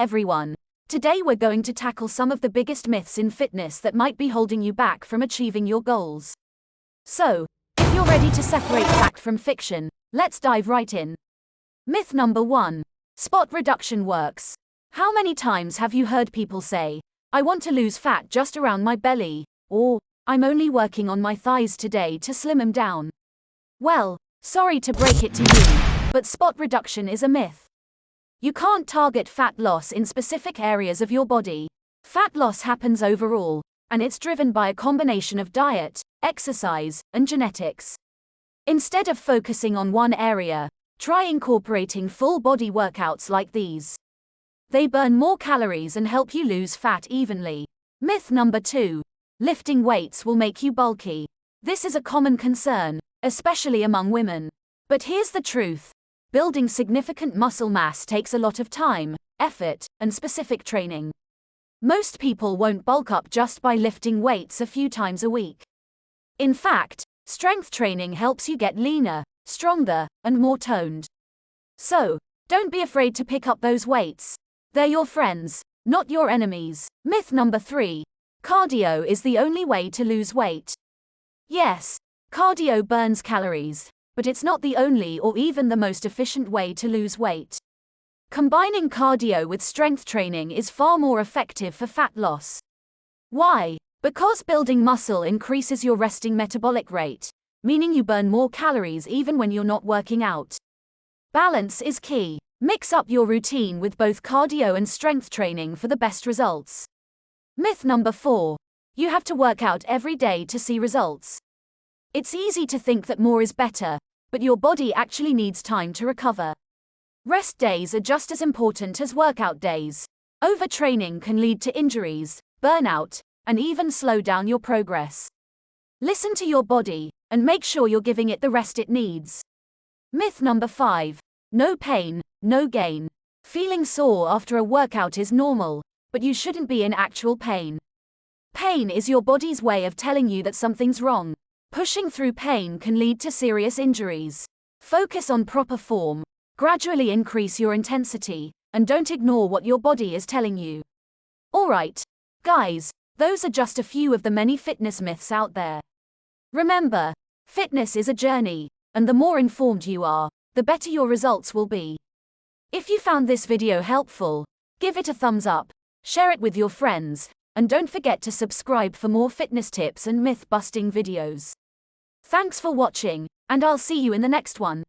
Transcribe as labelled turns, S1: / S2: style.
S1: everyone. Today we're going to tackle some of the biggest myths in fitness that might be holding you back from achieving your goals. So, if you're ready to separate fact from fiction, let's dive right in. Myth number 1. Spot reduction works. How many times have you heard people say, "I want to lose fat just around my belly," or "I'm only working on my thighs today to slim them down"? Well, sorry to break it to you, but spot reduction is a myth. You can't target fat loss in specific areas of your body. Fat loss happens overall, and it's driven by a combination of diet, exercise, and genetics. Instead of focusing on one area, try incorporating full body workouts like these. They burn more calories and help you lose fat evenly. Myth number 2. Lifting weights will make you bulky. This is a common concern, especially among women. But here's the truth. Building significant muscle mass takes a lot of time, effort, and specific training. Most people won't bulk up just by lifting weights a few times a week. In fact, strength training helps you get leaner, stronger, and more toned. So, don't be afraid to pick up those weights. They're your friends, not your enemies. Myth number 3. Cardio is the only way to lose weight. Yes, cardio burns calories, but it's not the only or even the most efficient way to lose weight. Combining cardio with strength training is far more effective for fat loss. Why? Because building muscle increases your resting metabolic rate, meaning you burn more calories even when you're not working out. Balance is key. Mix up your routine with both cardio and strength training for the best results. Myth number 4. You have to work out every day to see results. It's easy to think that more is better, but your body actually needs time to recover. Rest days are just as important as workout days. Overtraining can lead to injuries, burnout, and even slow down your progress. Listen to your body, and make sure you're giving it the rest it needs. Myth number 5. No pain, no gain. Feeling sore after a workout is normal, but you shouldn't be in actual pain. Pain is your body's way of telling you that something's wrong. Pushing through pain can lead to serious injuries. Focus on proper form, gradually increase your intensity, and don't ignore what your body is telling you. Alright, guys, those are just a few of the many fitness myths out there. Remember, fitness is a journey, and the more informed you are, the better your results will be. If you found this video helpful, give it a thumbs up, share it with your friends, and don't forget to subscribe for more fitness tips and myth-busting videos. Thanks for watching, and I'll see you in the next one.